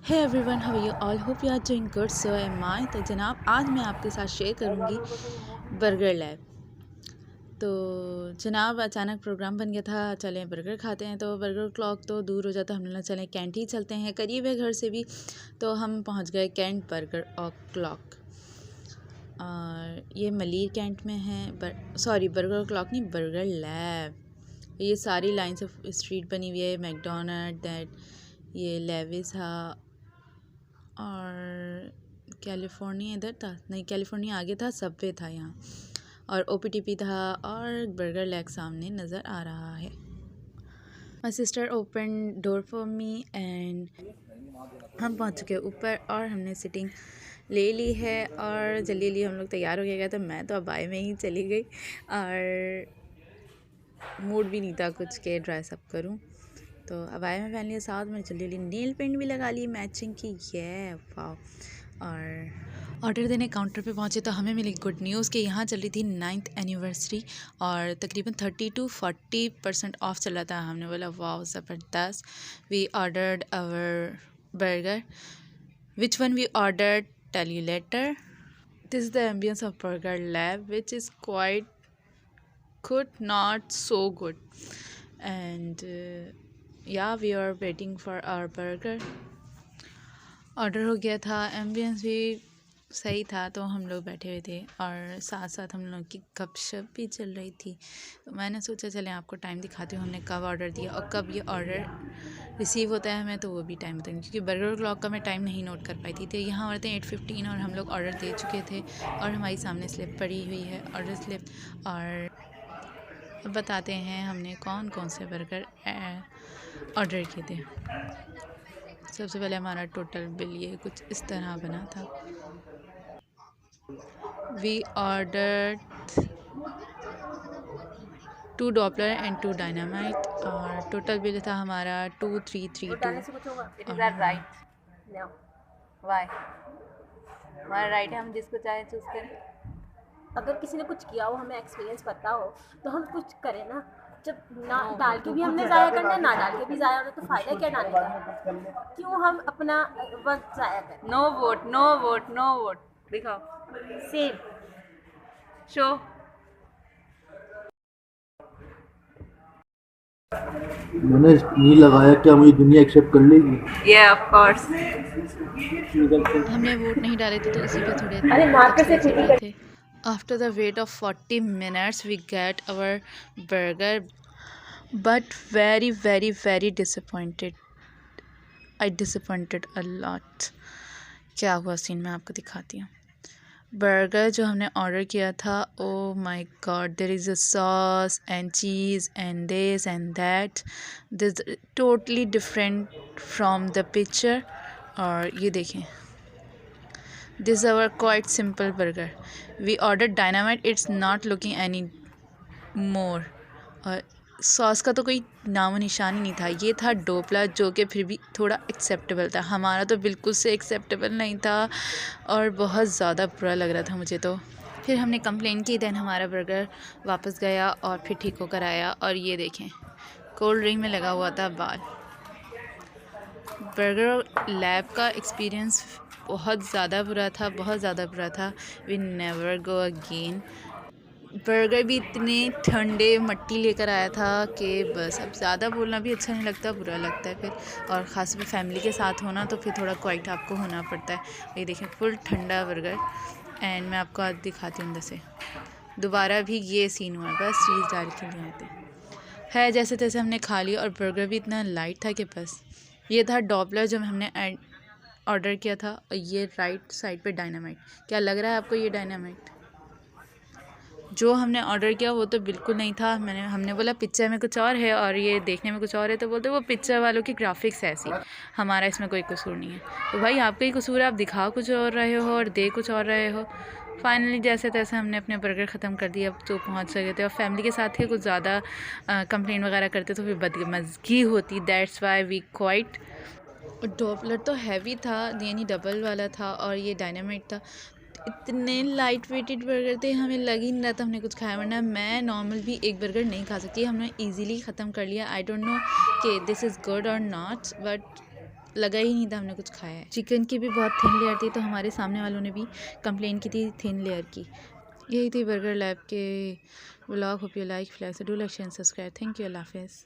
Hey everyone, how are you all? Hope you are doing good. So am I. तो जनाब, आज मैं आपके साथ शेयर करूँगी बर्गर लैब। तो जनाब, अचानक प्रोग्राम बन गया था, चलें बर्गर खाते हैं। तो बर्गर क्लॉक तो दूर हो जाता, हमने चलें कैंट ही चलते हैं, करीब है घर से भी। तो हम पहुंच गए कैंट बर्गर और क्लॉक। और ये मलीर कैंट में है, सॉरी बर्गर क्लॉक नहीं, बर्गर लैब। ये सारी लाइन से स्ट्रीट बनी हुई है। मैकडोनल्ड, दैट ये लेविस था, और कैलिफोर्निया इधर था, नहीं कैलिफोर्निया आगे था, सबवे था यहाँ, और ओपीटीपी था, और बर्गर लैग सामने नज़र आ रहा है। My sister open door for me and हम पहुँच चुके ऊपर और हमने सिटिंग ले ली है। और जल्दी जल्दी हम लोग तैयार हो गया तो मैं तो अबाई में ही चली गई, और मूड भी नहीं था कुछ के ड्रेस अप करूँ, तो अबाया में पहन लिया। साथ में जल्दी जल्दी नेल पेंट भी लगा ली मैचिंग की, ये वाह। और ऑर्डर देने काउंटर पे पहुंचे तो हमें मिली गुड न्यूज़ कि यहाँ चल रही थी 9th एनिवर्सरी, और तकरीबन 30 to 40% ऑफ चल रहा था। हमने बोला वाह ज़बरदस्त। We ordered our burger, which one we ordered tell you later. This is the ambience of Burger Lab, which is quite good, not so good, and yeah we are waiting for our burger. Order हो गया था, ambience भी सही था, तो हम लोग बैठे हुए थे और साथ साथ हम लोग की गपशप भी चल रही थी। तो मैंने सोचा चलें आपको टाइम दिखाती हूँ हमने कब ऑर्डर दिया और कब ये ऑर्डर रिसीव होता है हमें, तो वो भी टाइम बताएंगे, क्योंकि बर्गर क्लॉक का मैं टाइम नहीं नोट कर पाई थी। तो यहाँ औरतें 8:15 और हम लोग ऑर्डर दे चुके थे, और हमारी सामने स्लिप पड़ी हुई है, ऑर्डर स्लिप। और अब बताते हैं हमने कौन कौन से बर्गर ऑर्डर किए थे। सबसे पहले हमारा टोटल बिल ये कुछ इस तरह बना था। We ordered 2 Doppler and 2 dynamite, और टोटल बिल था हमारा 2332। हमारा राइट है, हम जिसको चाहे चूज़ करें। अगर किसी ने कुछ किया हो, हमें एक्सपीरियंस पता हो, तो हम कुछ करें ना। जब ना डाल के भी हमने ज़ाया करना है, ना डाल के भी ज़ाया होना, तो फ़ायदा क्या डालने का? क्यों हम अपना वक्त ज़ाया करें? No vote, no vote, no vote. दिखाओ सेम शो। मैंने नहीं लगाया, क्या मुझे दुनिया एक्सेप्ट कर लेगी? ये ऑफ कोर्स। हमने वोट नहीं डाले थे तो इसी पे थोड़े अरे मार्कर से चल ठीक रहे है। थे। After the wait of 40 minutes we get our burger, but very very very disappointed. I disappointed a lot. क्या हुआ सीन मैं आपको दिखाती हूँ। बर्गर जो हमने ऑर्डर किया था, oh my god, there is a sauce and cheese and this and that, this totally different from the picture. और ये देखें, this our quite simple burger. We order dynamite, it's not looking any more. और sauce का तो कोई नामो निशान ही नहीं था। ये था डोपला, जो कि फिर भी थोड़ा एक्सेप्टेबल था, हमारा तो बिल्कुल से एक्सेप्टेबल नहीं था, और बहुत ज़्यादा बुरा लग रहा था मुझे तो। फिर हमने कंप्लेन की, देन हमारा बर्गर वापस गया और फिर ठीक होकर आया। और ये देखें, कोल्ड ड्रिंक में लगा हुआ था बाल। बर्गर लैब का एक्सपीरियंस बहुत ज़्यादा बुरा था, बहुत ज़्यादा बुरा था। We never go again. Burger भी इतने ठंडे मट्टी लेकर आया था कि बस, अब ज़्यादा बोलना भी अच्छा नहीं लगता, बुरा लगता है फिर। और ख़ास में फैमिली के साथ होना तो फिर थोड़ा क्वाइट आपको होना पड़ता है। ये देखें, फुल ठंडा बर्गर। एंड मैं आपको आज दिखाती हूँ अंदर से। दोबारा भी ये सीन हुआ, बस चीज़ डाल के लिए आते है, जैसे तैसे हमने खा लिया। और बर्गर भी इतना लाइट था कि बस। ये था डॉपलर जो हमने ऑर्डर किया था, और ये राइट साइड पे डायनामाइट। क्या लग रहा है आपको ये डायनामाइट? जो हमने ऑर्डर किया वो तो बिल्कुल नहीं था। हमने बोला पिक्चर में कुछ और है और ये देखने में कुछ और है, तो बोलते वो पिक्चर वालों की ग्राफिक्स ऐसी, हमारा इसमें कोई कसूर नहीं है। तो भाई आपका ही कसूर है, आप दिखा कुछ और रहे हो और दे कुछ और रहे हो। फाइनली जैसे तैसे हमने अपने बर्गर ख़त्म कर दिया, अब तो पहुंच गए थे। और फैमिली के साथ ही कुछ ज़्यादा कंप्लेन वगैरह करते तो फिर बदमज़गी होती, that's why we quite. Doppler तो हैवी था, यानी डबल वाला था, और ये डायनामाइट था। इतने लाइट वेटेड बर्गर थे, हमें लग ही नहीं रहा था हमने कुछ खाया, वरना मैं नॉर्मल भी एक बर्गर नहीं खा सकती। हमने इजीली ख़त्म कर लिया। आई डोंट नो कि दिस इज़ गुड और नॉट, बट लगा ही नहीं था हमने कुछ खाया है। चिकन की भी बहुत थिन लेयर थी, तो हमारे सामने वालों ने भी कंप्लेन की थी थिन लेयर की। यही थी बर्गर लैब के vlog. Hope you like, folks do like share subscribe. Thank you, अल्लाह हाफिज़।